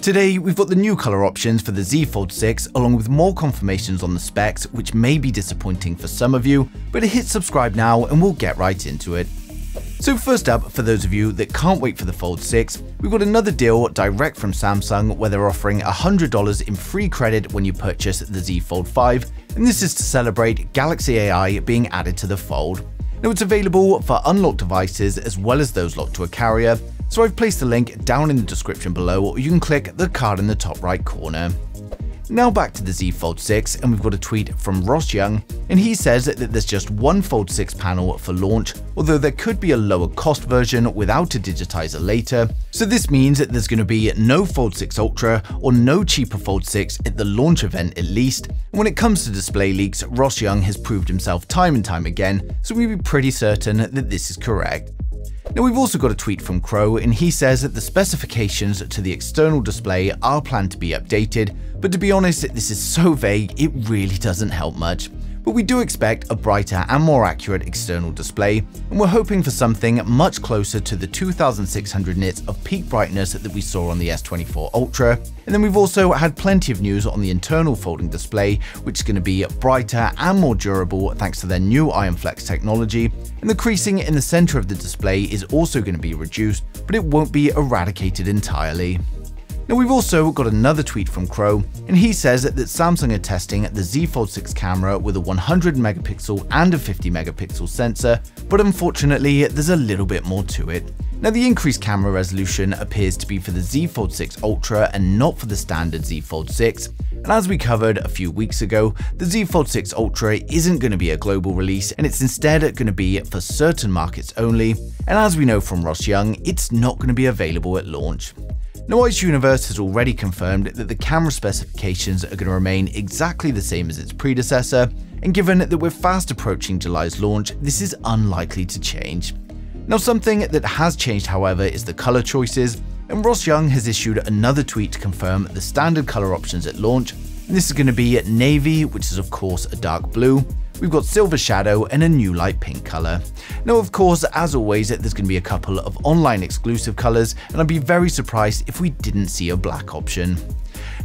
Today, we've got the new color options for the Z Fold 6 along with more confirmations on the specs, which may be disappointing for some of you, but hit subscribe now and we'll get right into it. So first up, for those of you that can't wait for the Fold 6, we've got another deal direct from Samsung where they're offering $100 in free credit when you purchase the Z Fold 5, and this is to celebrate Galaxy AI being added to the Fold. Now it's available for unlocked devices as well as those locked to a carrier, so I've placed the link down in the description below, or you can click the card in the top right corner. Now back to the Z Fold 6, and we've got a tweet from Ross Young, and he says that there's just one Fold 6 panel for launch, although there could be a lower cost version without a digitizer later, so this means that there's going to be no Fold 6 Ultra or no cheaper Fold 6 at the launch event at least. And when it comes to display leaks, Ross Young has proved himself time and time again, so we'd be pretty certain that this is correct. Now we've also got a tweet from Crow, and he says that the specifications to the external display are planned to be updated, but to be honest, this is so vague it really doesn't help much. But we do expect a brighter and more accurate external display, and we're hoping for something much closer to the 2600 nits of peak brightness that we saw on the S24 Ultra. And then we've also had plenty of news on the internal folding display, which is going to be brighter and more durable thanks to their new Iron Flex technology, and the creasing in the center of the display is also going to be reduced, but it won't be eradicated entirely. Now we've also got another tweet from Crow, and he says that Samsung are testing the Z Fold 6 camera with a 100 megapixel and a 50 megapixel sensor, but unfortunately there's a little bit more to it. Now the increased camera resolution appears to be for the Z Fold 6 Ultra and not for the standard Z Fold 6, and as we covered a few weeks ago, the Z Fold 6 Ultra isn't going to be a global release, and it's instead going to be for certain markets only, and as we know from Ross Young, it's not going to be available at launch. Now Ice Universe has already confirmed that the camera specifications are going to remain exactly the same as its predecessor, and given that we're fast approaching July's launch, this is unlikely to change. Now something that has changed however is the color choices, and Ross Young has issued another tweet to confirm the standard color options at launch, and this is going to be navy, which is of course a dark blue. We've got silver shadow and a new light pink color. Now of course, as always, there's going to be a couple of online exclusive colors, and I'd be very surprised if we didn't see a black option.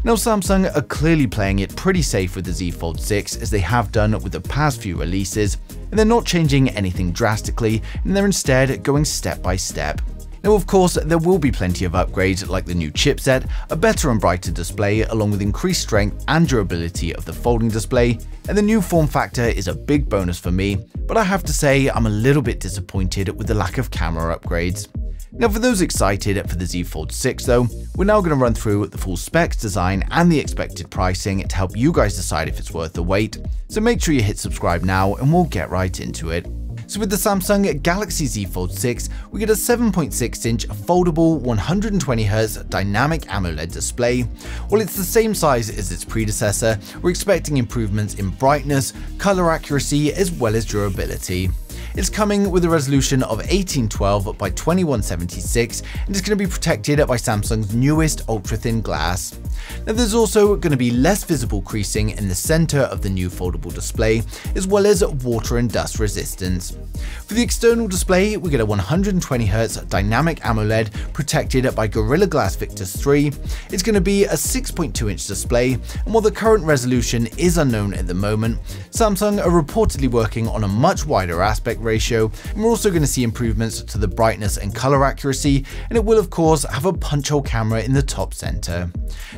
Now Samsung are clearly playing it pretty safe with the Z Fold 6 as they have done with the past few releases, and they're not changing anything drastically, and they're instead going step by step. Now of course, there will be plenty of upgrades like the new chipset, a better and brighter display along with increased strength and durability of the folding display, and the new form factor is a big bonus for me, but I have to say I'm a little bit disappointed with the lack of camera upgrades. Now for those excited for the Z Fold 6 though, we're now going to run through the full specs, design and the expected pricing to help you guys decide if it's worth the wait, so make sure you hit subscribe now and we'll get right into it. So with the Samsung Galaxy Z Fold 6, we get a 7.6-inch foldable 120Hz dynamic AMOLED display. While it's the same size as its predecessor, we're expecting improvements in brightness, color accuracy, as well as durability. It's coming with a resolution of 1812 by 2176, and it's going to be protected by Samsung's newest ultra-thin glass. Now there's also going to be less visible creasing in the center of the new foldable display, as well as water and dust resistance. For the external display, we get a 120Hz dynamic AMOLED protected by Gorilla Glass Victus 3. It's going to be a 6.2-inch display, and while the current resolution is unknown at the moment, Samsung are reportedly working on a much wider aspect ratio, and we're also going to see improvements to the brightness and color accuracy, and it will of course have a punch hole camera in the top center.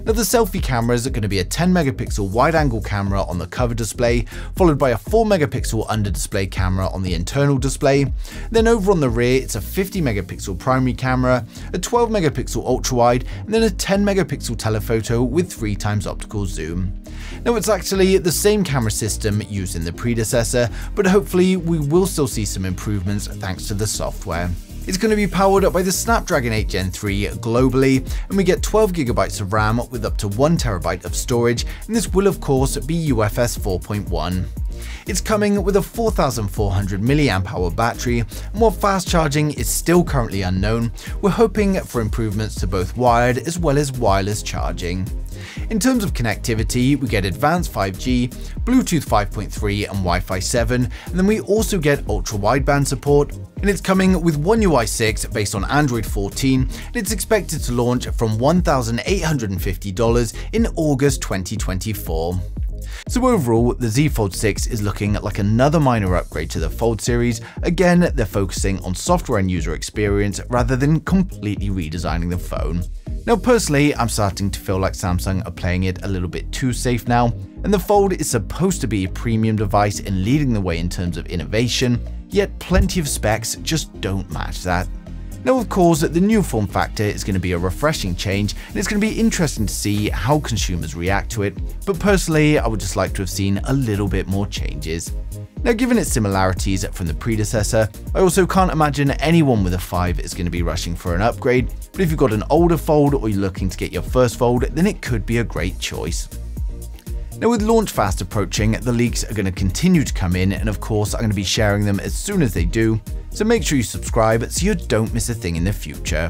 Now the selfie cameras are going to be a 10 megapixel wide angle camera on the cover display, followed by a 4 megapixel under display camera on the internal display. Then over on the rear, it's a 50 megapixel primary camera, a 12 megapixel ultra wide, and then a 10 megapixel telephoto with 3x optical zoom. Now it's actually the same camera system used in the predecessor, but hopefully we will still see some improvements thanks to the software. It's going to be powered by the Snapdragon 8 Gen 3 globally, and we get 12GB of RAM with up to 1TB of storage, and this will of course be UFS 4.1. It's coming with a 4400 mAh battery, and while fast charging is still currently unknown, we're hoping for improvements to both wired as well as wireless charging. In terms of connectivity, we get advanced 5G, Bluetooth 5.3 and Wi-Fi 7, and then we also get ultra-wideband support, and it's coming with One UI 6 based on Android 14, and it's expected to launch from $1,850 in August 2024. So overall, the Z Fold 6 is looking like another minor upgrade to the Fold series. Again, they're focusing on software and user experience rather than completely redesigning the phone. Now personally, I'm starting to feel like Samsung are playing it a little bit too safe now, and the Fold is supposed to be a premium device and leading the way in terms of innovation, yet plenty of specs just don't match that. Now of course, the new form factor is going to be a refreshing change, and it's going to be interesting to see how consumers react to it, but personally I would just like to have seen a little bit more changes. Now given its similarities from the predecessor, I also can't imagine anyone with a 5 is going to be rushing for an upgrade, but if you've got an older Fold or you're looking to get your first Fold, then it could be a great choice. Now with launch fast approaching, the leaks are going to continue to come in, and of course I'm going to be sharing them as soon as they do, so make sure you subscribe so you don't miss a thing in the future.